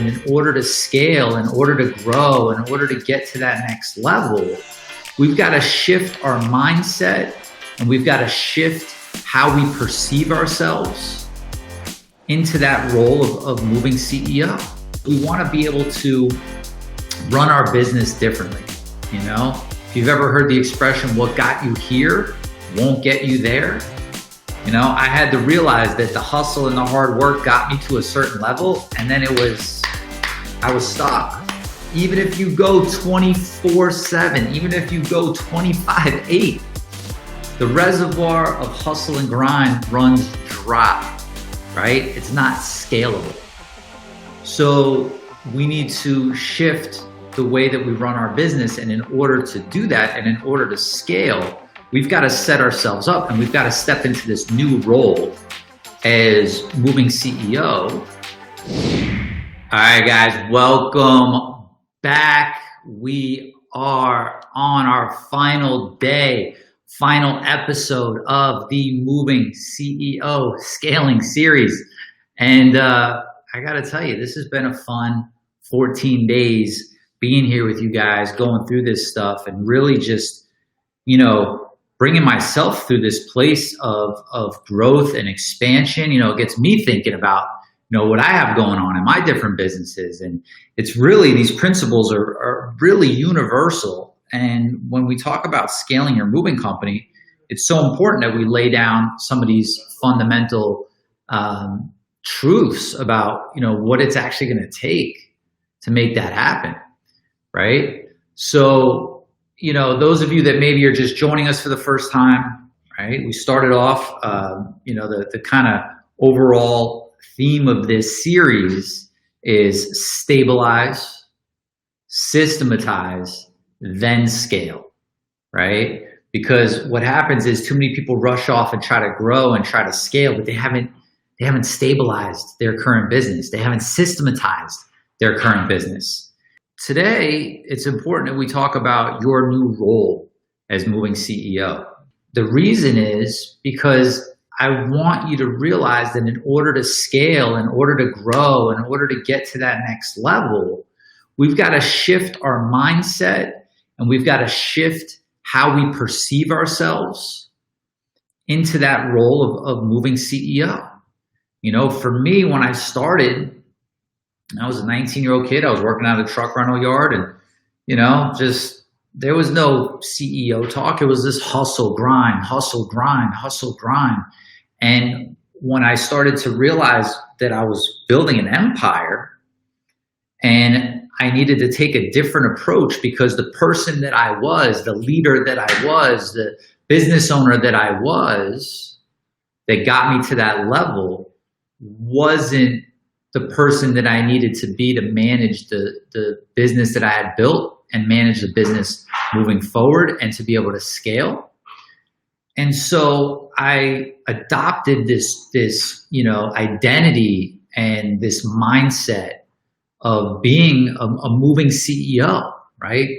And in order to scale, in order to grow, in order to get to that next level, we've got to shift our mindset and we've got to shift how we perceive ourselves into that role of moving CEO. We want to be able to run our business differently. You know, if you've ever heard the expression, what got you here won't get you there. You know, I had to realize that the hustle and the hard work got me to a certain level, and then I was stuck. Even if you go 24/7, even if you go 25/8, the reservoir of hustle and grind runs dry, right? It's not scalable. So we need to shift the way that we run our business. And in order to do that, and in order to scale, we've got to set ourselves up and we've got to step into this new role as moving CEO. All right, guys, welcome back. We are on our final day, final episode of the Moving CEO Scaling Series. And I got to tell you, this has been a fun 14 days being here with you guys, going through this stuff and really just, you know, bringing myself through this place of growth and expansion. You know, it gets me thinking about, you know, what I have going on in my different businesses. And it's really, these principles are really universal. And when we talk about scaling your moving company, it's so important that we lay down some of these fundamental truths about, you know, what it's actually going to take to make that happen, right? So, you know, those of you that maybe are just joining us for the first time, right? We started off, you know, the kind of overall theme of this series is stabilize, systematize, then scale, right? Because what happens is too many people rush off and try to grow and try to scale, but they haven't stabilized their current business. They haven't systematized their current business. Today, it's important that we talk about your new role as moving CEO. The reason is because I want you to realize that in order to scale, in order to grow, in order to get to that next level, we've got to shift our mindset and we've got to shift how we perceive ourselves into that role of moving CEO. You know, for me, when I started, I was a 19-year-old kid. I was working at a truck rental yard and, you know, just, there was no CEO talk. It was this hustle, grind, hustle, grind, hustle, grind. And when I started to realize that I was building an empire and I needed to take a different approach because the person that I was, the leader that I was, the business owner that I was, that got me to that level wasn't the person that I needed to be to manage the business that I had built and manage the business moving forward and to be able to scale. And so I adopted this, you know, identity and this mindset of being a moving CEO, right?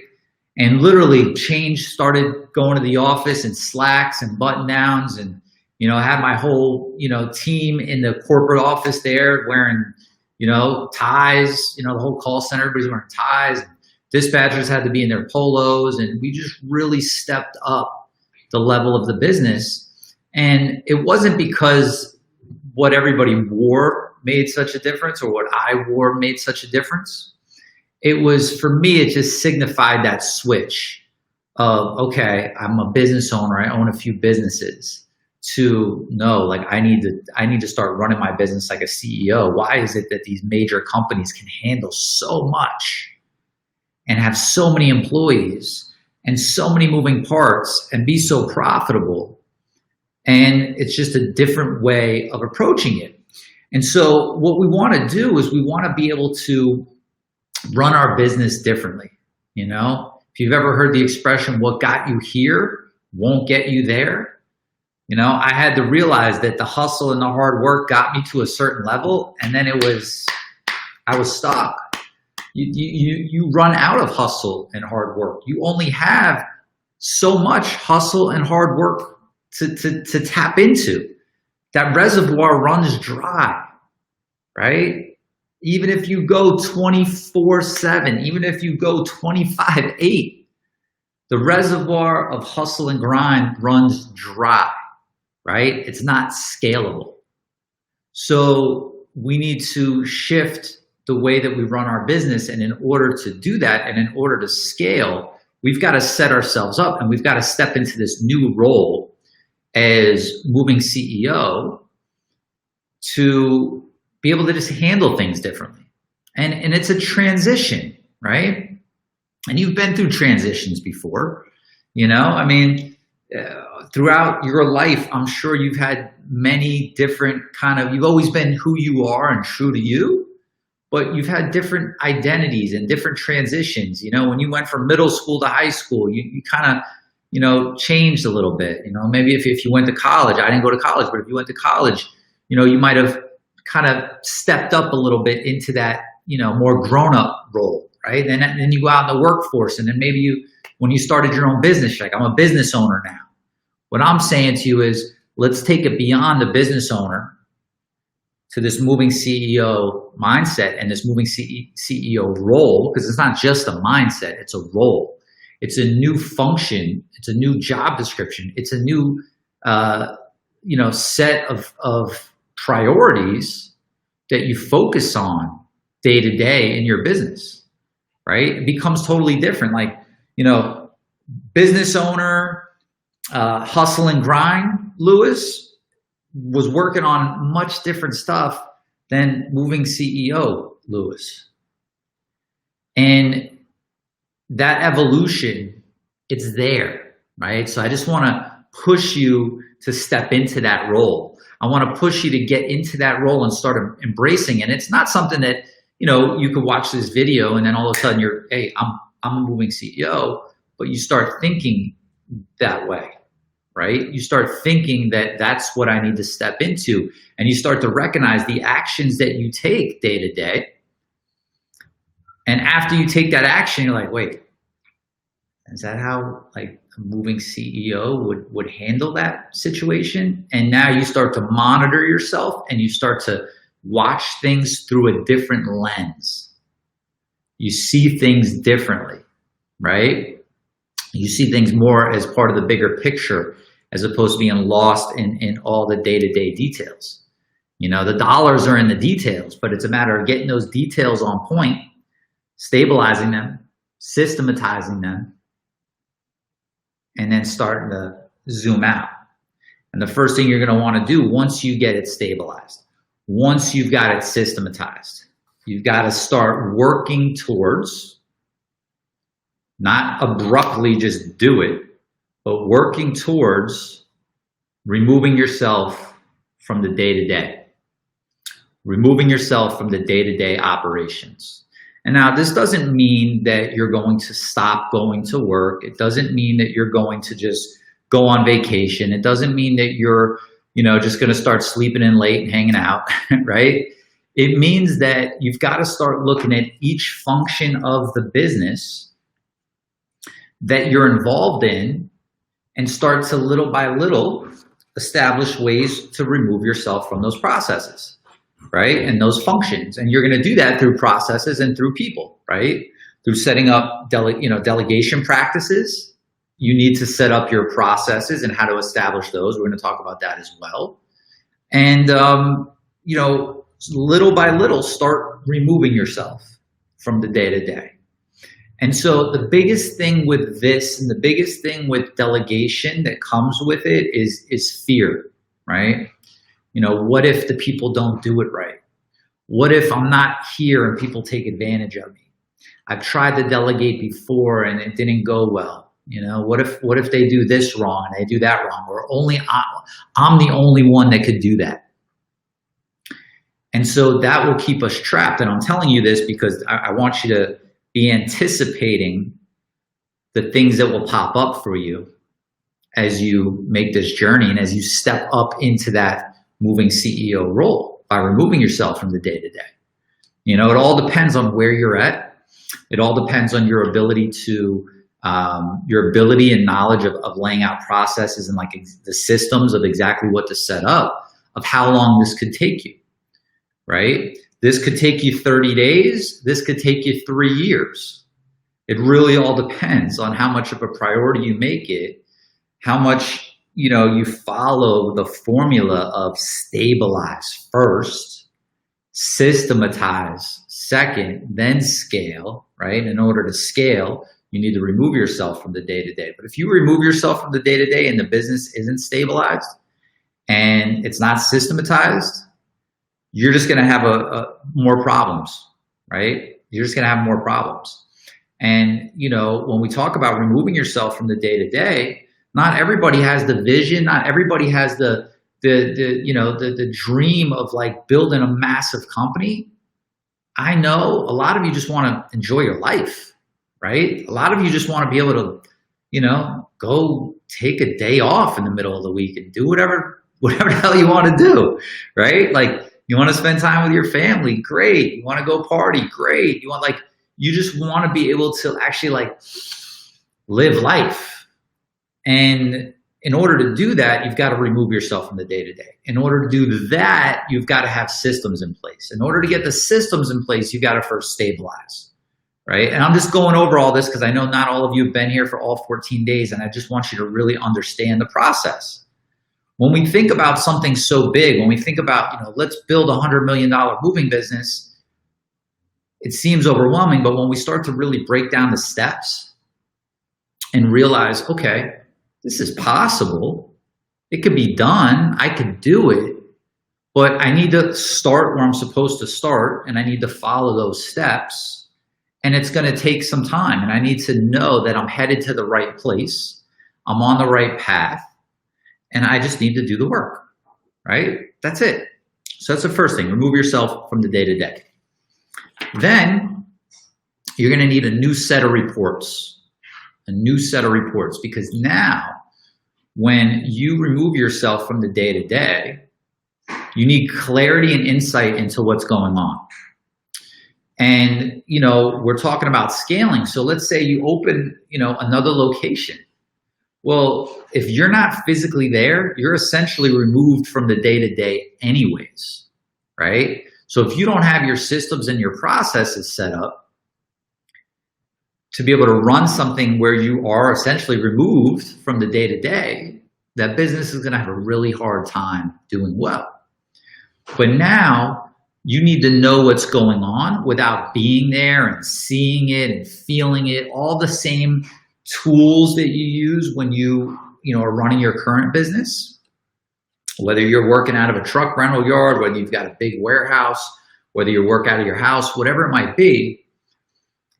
And literally started going to the office in slacks and button downs and, you know, I had my whole, you know, team in the corporate office there wearing, you know, ties, you know, the whole call center, everybody's wearing ties. Dispatchers had to be in their polos and we just really stepped up the level of the business. And it wasn't because what everybody wore made such a difference or what I wore made such a difference. It was, for me, it just signified that switch of, okay, I'm a business owner, I own a few businesses, to no, like I need to start running my business like a CEO. Why is it that these major companies can handle so much and have so many employees and so many moving parts and be so profitable? And it's just a different way of approaching it. And so what we want to do is we want to be able to run our business differently. You know, if you've ever heard the expression, what got you here won't get you there. You know, I had to realize that the hustle and the hard work got me to a certain level, and then I was stuck. You run out of hustle and hard work. You only have so much hustle and hard work to tap into. That reservoir runs dry, right? even if you go 24/7, even if you go 25/8, the reservoir of hustle and grind runs dry, right? It's not scalable. So we need to shift the way that we run our business. And in order to do that, and in order to scale, we've got to set ourselves up, and we've got to step into this new role as moving CEO to be able to just handle things differently. And it's a transition, right? And you've been through transitions before, you know, I mean, throughout your life, I'm sure you've had many different you've always been who you are and true to you, but you've had different identities and different transitions. You know, when you went from middle school to high school, you kind of, you know, changed a little bit. You know, maybe if you went to college, I didn't go to college, but if you went to college, you know, you might have kind of stepped up a little bit into that, you know, more grown-up role, right? And then you go out in the workforce, and then maybe when you started your own business, you're like, I'm a business owner now. What I'm saying to you is, let's take it beyond the business owner to this moving CEO mindset and this moving CEO role, because it's not just a mindset, it's a role. It's a new function. It's a new job description. It's a new, you know, set of priorities that you focus on day to day in your business, right? It becomes totally different. Like, you know, business owner, hustle and grind, Lewis was working on much different stuff than moving CEO, Lewis. And that evolution, it's there, right? So I just want to push you to step into that role. I want to push you to get into that role and start embracing it. And it's not something that, you know, you could watch this video and then all of a sudden you're, hey, I'm a moving CEO, but you start thinking that way, right? You start thinking that that's what I need to step into. And you start to recognize the actions that you take day to day. And after you take that action, you're like, wait, is that how like a moving CEO would handle that situation? And now you start to monitor yourself and you start to watch things through a different lens. You see things differently, right? You see things more as part of the bigger picture as opposed to being lost in all the day-to-day details. You know, the dollars are in the details, but it's a matter of getting those details on point, stabilizing them, systematizing them, and then starting to zoom out. And the first thing you're going to want to do once you get it stabilized, once you've got it systematized, you've got to start working towards, not abruptly just do it, but working towards removing yourself from the day-to-day, removing yourself from the day-to-day operations. And now this doesn't mean that you're going to stop going to work. It doesn't mean that you're going to just go on vacation. It doesn't mean that you're, you know, just going to start sleeping in late and hanging out, right? It means that you've got to start looking at each function of the business that you're involved in and start to little by little establish ways to remove yourself from those processes, right? And those functions. And you're going to do that through processes and through people, right? Through setting up delegation practices. You need to set up your processes and how to establish those. We're going to talk about that as well. And, you know, little by little, start removing yourself from the day-to-day. And so the biggest thing with this and the biggest thing with delegation that comes with it is fear, right? You know, what if the people don't do it right? What if I'm not here and people take advantage of me? I've tried to delegate before and it didn't go well. You know, what if they do this wrong and they do that wrong? Or only I'm the only one that could do that. And so that will keep us trapped. And I'm telling you this because I want you to be anticipating the things that will pop up for you as you make this journey and as you step up into that moving CEO role by removing yourself from the day-to-day. You know, it all depends on where you're at. It all depends on your ability to, your ability and knowledge of laying out processes and like the systems of exactly what to set up, of how long this could take you, right? This could take you 30 days. This could take you 3 years. It really all depends on how much of a priority you make it, how much, you follow the formula of stabilize first, systematize second, then scale, right? In order to scale, you need to remove yourself from the day-to-day. But if you remove yourself from the day-to-day and the business isn't stabilized and it's not systematized, you're just going to have more problems, right? You're just going to have more problems. And, when we talk about removing yourself from the day-to-day, not everybody has the vision. Not everybody has the dream of like building a massive company. I know a lot of you just want to enjoy your life, right? A lot of you just want to be able to, go take a day off in the middle of the week and do whatever the hell you want to do, right? Like, you want to spend time with your family, great. You want to go party, great. You just want to be able to actually live life. And in order to do that, you've got to remove yourself from the day-to-day. In order to do that, you've got to have systems in place. In order to get the systems in place, you've got to first stabilize, right? And I'm just going over all this because I know not all of you have been here for all 14 days, and I just want you to really understand the process. When we think about something so big, when we think about, let's build a $100 million moving business, it seems overwhelming, but when we start to really break down the steps and realize, okay, this is possible, it could be done, I could do it, but I need to start where I'm supposed to start, and I need to follow those steps, and it's going to take some time, and I need to know that I'm headed to the right place, I'm on the right path, and I just need to do the work, right? That's it. So that's the first thing. Remove yourself from the day-to-day. Then you're going to need a new set of reports. A new set of reports, because now when you remove yourself from the day-to-day, you need clarity and insight into what's going on. And, we're talking about scaling. So let's say you open, another location. Well, if you're not physically there, you're essentially removed from the day-to-day anyways, right? So if you don't have your systems and your processes set up to be able to run something where you are essentially removed from the day-to-day, that business is going to have a really hard time doing well. But now you need to know what's going on without being there and seeing it and feeling it, all the same tools that you use when you are running your current business, whether you're working out of a truck rental yard, whether you've got a big warehouse, whether you work out of your house, whatever it might be.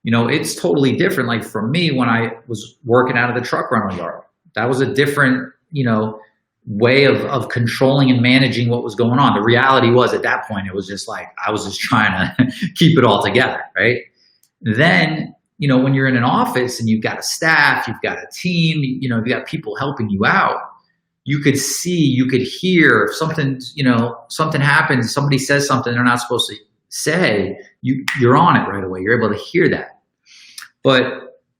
It's totally different. Like for me, when I was working out of the truck rental yard, that was a different, way of controlling and managing what was going on. The reality was at that point, it was just like, I was just trying to keep it all together, right? Then, when you're in an office and you've got a staff, you've got a team, you've got people helping you out, you could see, you could hear if something, something happens, somebody says something they're not supposed to say, you're on it right away. You're able to hear that. But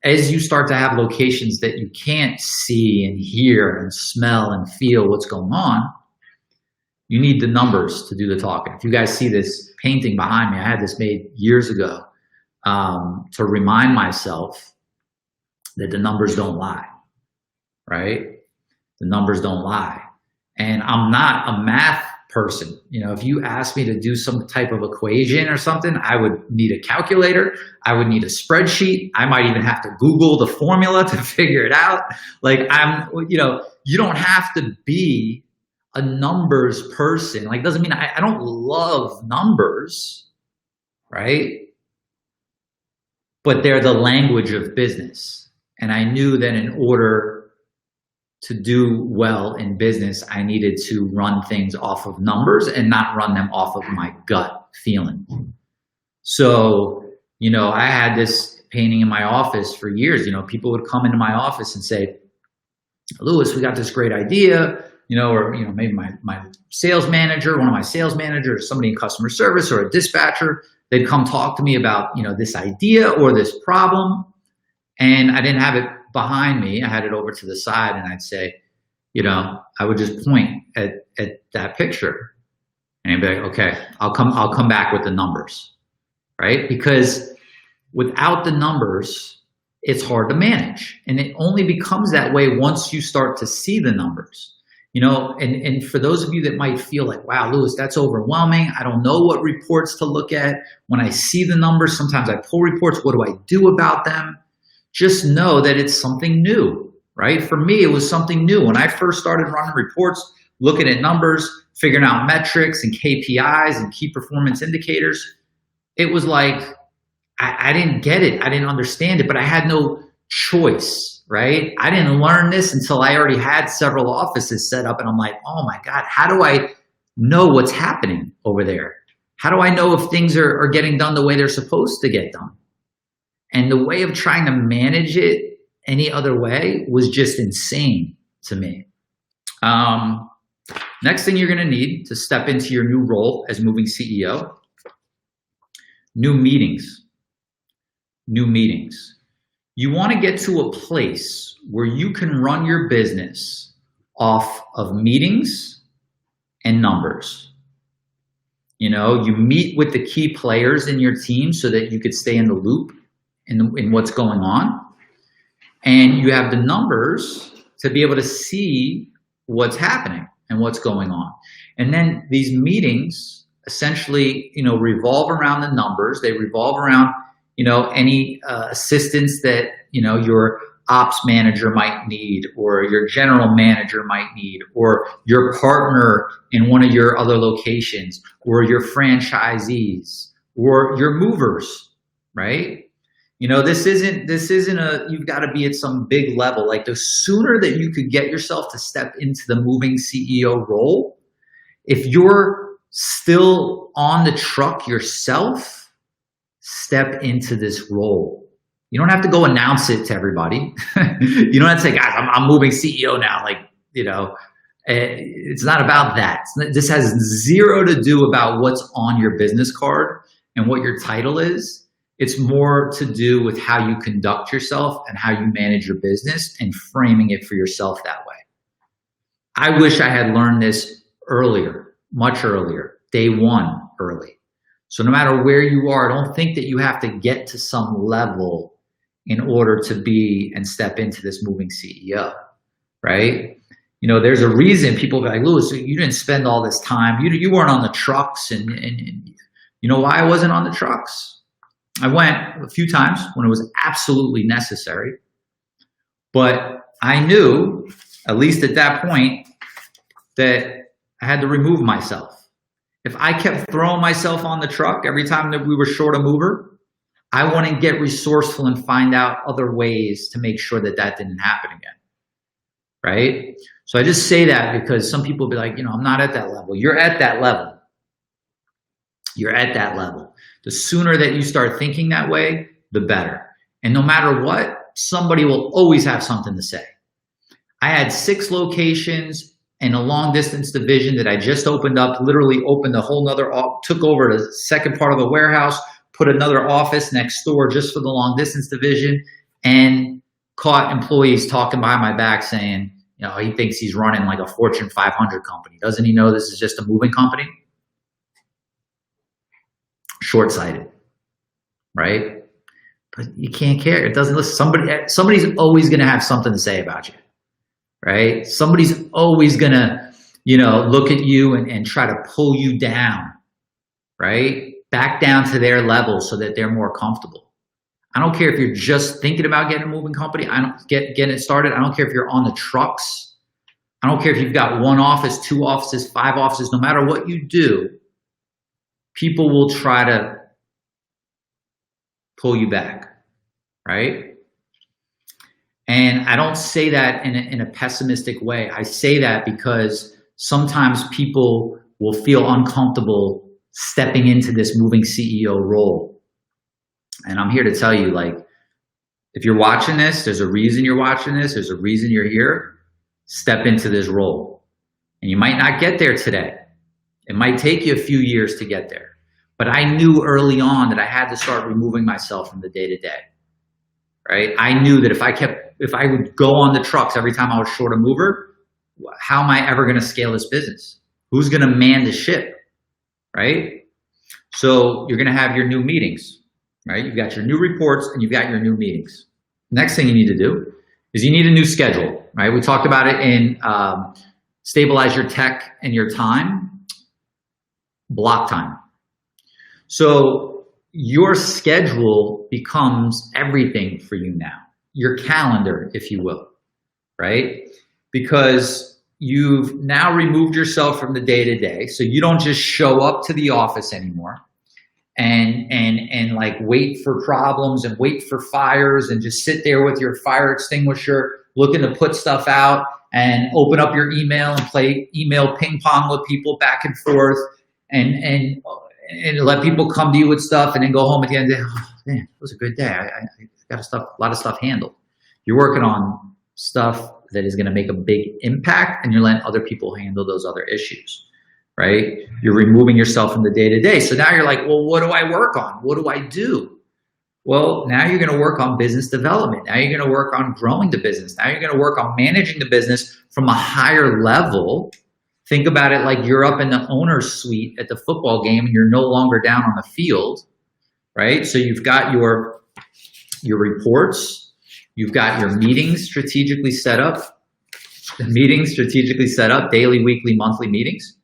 as you start to have locations that you can't see and hear and smell and feel what's going on, you need the numbers to do the talking. If you guys see this painting behind me, I had this made years ago to remind myself that the numbers don't lie, right? The numbers don't lie. And I'm not a math person. If you asked me to do some type of equation or something, I would need a calculator. I would need a spreadsheet. I might even have to Google the formula to figure it out. Like you don't have to be a numbers person. Like, doesn't mean I don't love numbers, right? But they're the language of business. And I knew that in order to do well in business, I needed to run things off of numbers and not run them off of my gut feeling. So, I had this painting in my office for years. People would come into my office and say, Louis, we got this great idea, or, maybe my sales manager, one of my sales managers, somebody in customer service or a dispatcher, they'd come talk to me about, this idea or this problem. And I didn't have it behind me. I had it over to the side and I'd say, I would just point at that picture And you'd be like, okay, I'll come back with the numbers, right? Because without the numbers, it's hard to manage. And it only becomes that way once you start to see the numbers. You know, and for those of you that might feel like, wow, Louis, that's overwhelming. I don't know what reports to look at. When I see the numbers, sometimes I pull reports. What do I do about them? Just know that it's something new, right? For me, it was something new. When I first started running reports, looking at numbers, figuring out metrics and KPIs and key performance indicators, it was like, I didn't get it. I didn't understand it, but I had no choice, right? I didn't learn this until I already had several offices set up, and I'm like, oh my God, how do I know what's happening over there? How do I know if things are getting done the way they're supposed to get done? And the way of trying to manage it any other way was just insane to me. Next thing you're going to need to step into your new role as moving CEO, new meetings. New meetings. You want to get to a place where you can run your business off of meetings and numbers. You know, you meet with the key players in your team so that you could stay in the loop in what's going on. And you have the numbers to be able to see what's happening and what's going on. And then these meetings essentially, you know, revolve around the numbers. They revolve around, you know, any assistance that, you know, your ops manager might need, or your general manager might need, or your partner in one of your other locations, or your franchisees, or your movers, right? You know, this isn't you've got to be at some big level. Like, the sooner that you could get yourself to step into the moving CEO role, if you're still on the truck yourself, step into this role. You don't have to go announce it to everybody. You don't have to say, guys, I'm moving CEO now. Like, you know, it's not about that. This has zero to do about what's on your business card and what your title is. It's more to do with how you conduct yourself and how you manage your business and framing it for yourself that way. I wish I had learned this earlier, much earlier, day one early. So no matter where you are, don't think that you have to get to some level in order to be and step into this moving CEO, right? You know, there's a reason people be like, Louis, you didn't spend all this time. You weren't on the trucks. And you know why I wasn't on the trucks? I went a few times when it was absolutely necessary. But I knew, at least at that point, that I had to remove myself. If I kept throwing myself on the truck every time that we were short a mover, I wouldn't get resourceful and find out other ways to make sure that that didn't happen again, right? So I just say that because some people be like, you know, I'm not at that level. You're at that level. You're at that level. The sooner that you start thinking that way, the better. And no matter what, somebody will always have something to say. I had 6 locations and a long distance division that I just opened up, literally opened a whole nother, took over the second part of the warehouse, put another office next door just for the long distance division, and caught employees talking behind my back saying, you know, he thinks he's running like a Fortune 500 company. Doesn't he know this is just a moving company? Short-sighted, right? But you can't care. It doesn't listen. Somebody's always going to have something to say about you. Right? Somebody's always gonna, you know, look at you and try to pull you down, right? Back down to their level so that they're more comfortable. I don't care if you're just thinking about getting a moving company. I don't getting it started. I don't care if you're on the trucks. I don't care if you've got 1 office, 2 offices, 5 offices. No matter what you do, people will try to pull you back, right? And I don't say that in a pessimistic way. I say that because sometimes people will feel uncomfortable stepping into this moving CEO role. And I'm here to tell you, like, if you're watching this, there's a reason you're watching this. There's a reason you're here. Step into this role. And you might not get there today. It might take you a few years to get there. But I knew early on that I had to start removing myself from the day-to-day. Right? I knew that if I would go on the trucks every time I was short a mover, how am I ever going to scale this business? Who's going to man the ship? right? So you're going to have your new meetings, right? You've got your new reports and you've got your new meetings. Next thing you need to do is you need a new schedule, right? We talked about it in stabilize your tech and your time, block time. So your schedule becomes everything for you now, your calendar, if you will, right? Because you've now removed yourself from the day-to-day, so you don't just show up to the office anymore and like wait for problems and wait for fires and just sit there with your fire extinguisher looking to put stuff out and open up your email and play email ping pong with people back and forth and let people come to you with stuff and then go home at the end of the day, oh, man, it was a good day. I got a lot of stuff handled. You're working on stuff that is going to make a big impact and you're letting other people handle those other issues, right? You're removing yourself from the day-to-day. So now you're like, well, what do I work on? What do I do? Well, now you're going to work on business development. Now you're going to work on growing the business. Now you're going to work on managing the business from a higher level. Think about it like you're up in the owner's suite at the football game and you're no longer down on the field, right? So you've got your reports, you've got your meetings strategically set up, daily, weekly, monthly meetings.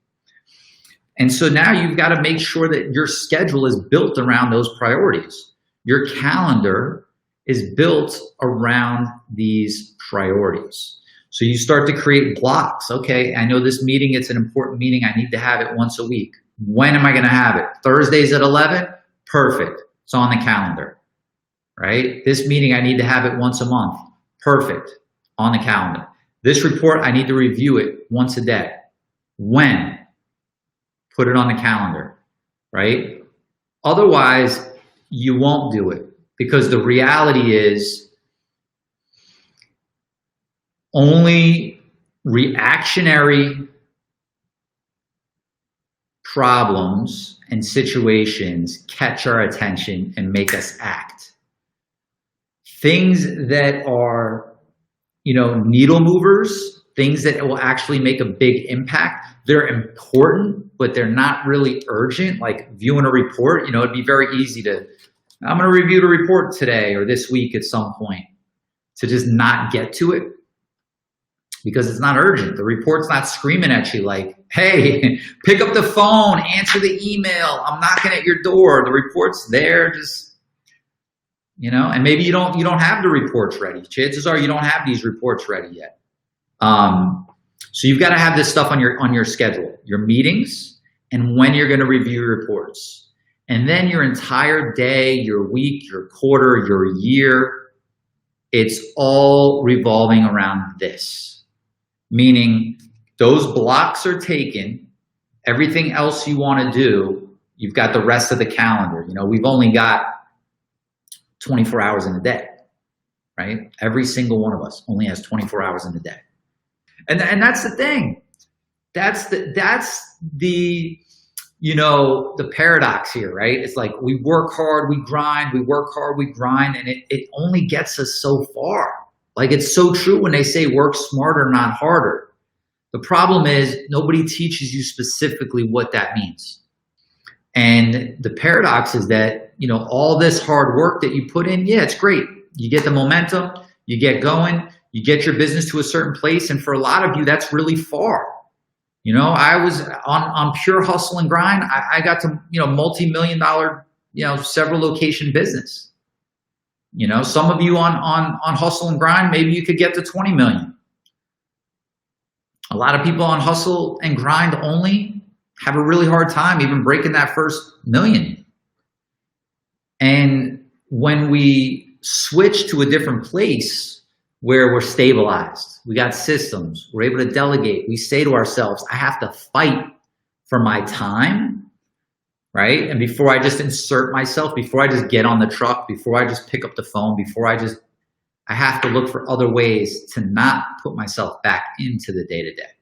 And so now you've got to make sure that your schedule is built around those priorities. Your calendar is built around these priorities. So you start to create blocks. Okay, I know this meeting, it's an important meeting. I need to have it once a week. When am I going to have it? Thursdays at 11? Perfect. It's on the calendar, right? This meeting, I need to have it once a month. Perfect. On the calendar. This report, I need to review it once a day. When? Put it on the calendar, right? Otherwise, you won't do it because the reality is only reactionary problems and situations catch our attention and make us act. Things that are, needle movers, things that will actually make a big impact, they're important, but they're not really urgent, like viewing a report. It'd be very easy to, I'm going to review the report today or this week at some point, to just not get to it because it's not urgent. The report's not screaming at you like, hey, pick up the phone, answer the email, I'm knocking at your door. The report's there, just, and maybe you don't have the reports ready. Chances are you don't have these reports ready yet. So you've got to have this stuff on your schedule, your meetings, and when you're going to review your reports. And then your entire day, your week, your quarter, your year, it's all revolving around this. Meaning those blocks are taken, everything else you want to do, you've got the rest of the calendar. We've only got 24 hours in a day, right? Every single one of us only has 24 hours in a day. And that's the thing. That's the paradox here, right? It's like we work hard, we grind, we work hard, we grind, and it only gets us so far. Like it's so true when they say work smarter, not harder. The problem is nobody teaches you specifically what that means. And the paradox is that, all this hard work that you put in, yeah, it's great. You get the momentum, you get going, you get your business to a certain place. And for a lot of you, that's really far. I was on pure hustle and grind. I got to, multi-million-dollar, several location business. Some of you on hustle and grind, maybe you could get to 20 million. A lot of people on hustle and grind only have a really hard time even breaking that first million. And when we switch to a different place where we're stabilized, we got systems, we're able to delegate, we say to ourselves, I have to fight for my time, right? And before I just insert myself, before I just get on the truck, before I just pick up the phone, I have to look for other ways to not put myself back into the day-to-day.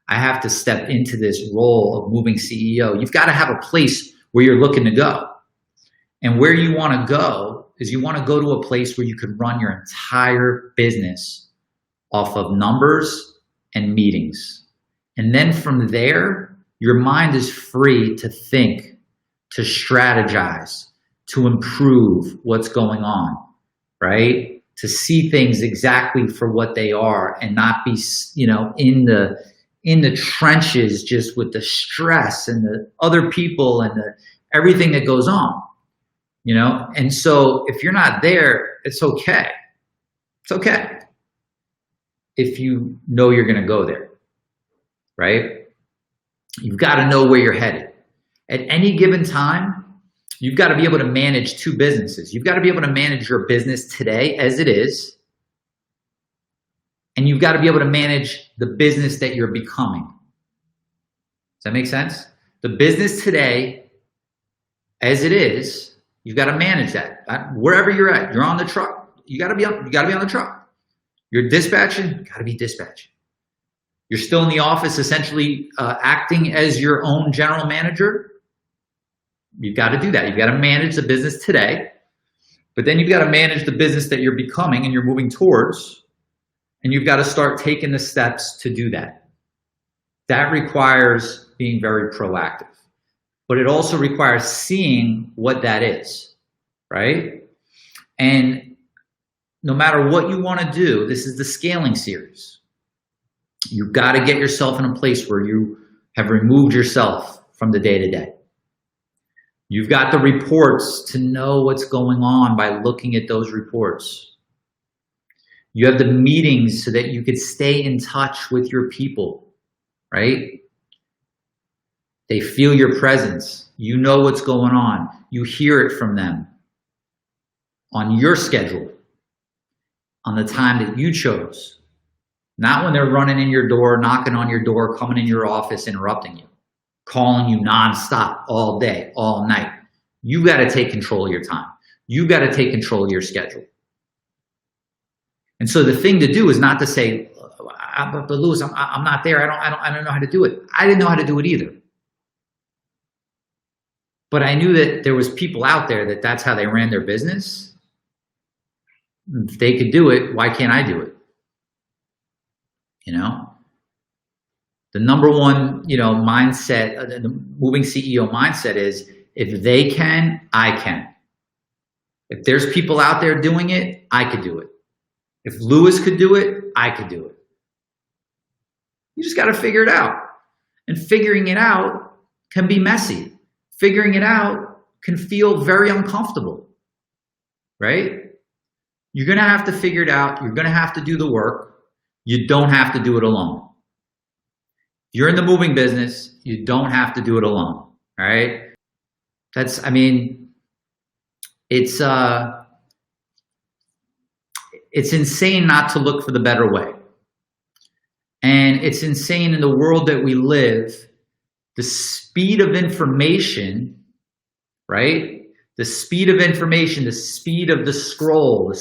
I have to step into this role of moving CEO. You've got to have a place where you're looking to go. And where you want to go is you want to go to a place where you can run your entire business off of numbers and meetings. And then from there, Your mind is free to think, to strategize, to improve what's going on, right? To see things exactly for what they are and not be, in the trenches just with the stress and the other people and everything that goes on, And so if you're not there, it's okay. It's okay if you know you're going to go there, right? You've got to know where you're headed. At any given time, you've got to be able to manage two businesses. You've got to be able to manage your business today as it is, and you've got to be able to manage the business that you're becoming. Does that make sense? The business today as it is, you've got to manage that. Wherever you're at, you're on the truck. You got to be on the truck. You're dispatching, got to be dispatching. You're still in the office, essentially acting as your own general manager. You've got to do that. You've got to manage the business today, but then you've got to manage the business that you're becoming and you're moving towards, and you've got to start taking the steps to do that. That requires being very proactive, but it also requires seeing what that is, right? And no matter what you want to do, this is the scaling series. You've got to get yourself in a place where you have removed yourself from the day-to-day. You've got the reports to know what's going on by looking at those reports. You have the meetings so that you could stay in touch with your people, right? They feel your presence. You know what's going on. You hear it from them on your schedule, on the time that you chose. Not when they're running in your door, knocking on your door, coming in your office, interrupting you, calling you nonstop all day, all night. You got to take control of your time. You got to take control of your schedule. And so the thing to do is not to say, but Louis, I'm not there. I don't know how to do it. I didn't know how to do it either. But I knew that there was people out there that's how they ran their business. If they could do it, why can't I do it? The number one, mindset, the moving CEO mindset is, if they can, I can. If there's people out there doing it, I could do it. If Louis could do it, I could do it. You just got to figure it out. And figuring it out can be messy. Figuring it out can feel very uncomfortable, right? You're going to have to figure it out. You're going to have to do the work. You don't have to do it alone. If you're in the moving business, you don't have to do it alone. All right. It's insane not to look for the better way. And it's insane in the world that we live, the speed of information, right? The speed of information, the speed of the scroll,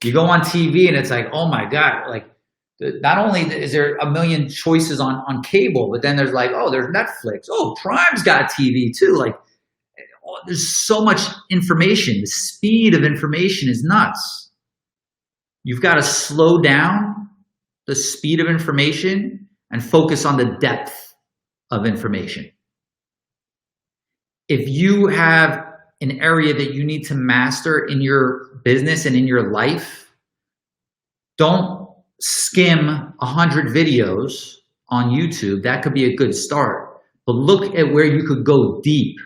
You go on TV and it's like, oh my God, like not only is there a million choices on cable, but then there's like, oh, there's Netflix. Oh, Prime's got TV too. Like, there's so much information. The speed of information is nuts. You've got to slow down the speed of information and focus on the depth of information. If you have an area that you need to master in your business and in your life, don't skim 100 videos on YouTube. That could be a good start, but look at where you could go deep,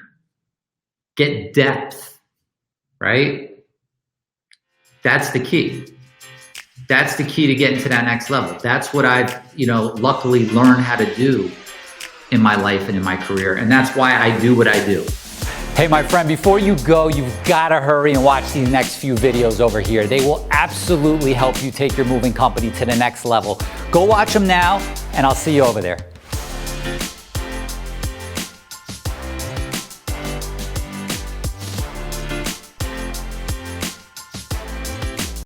get depth, right? That's the key. That's the key to getting to that next level. That's what I've, luckily learned how to do in my life and in my career. And that's why I do what I do. Hey, my friend, before you go, you've got to hurry and watch these next few videos over here. They will absolutely help you take your moving company to the next level. Go watch them now, and I'll see you over there.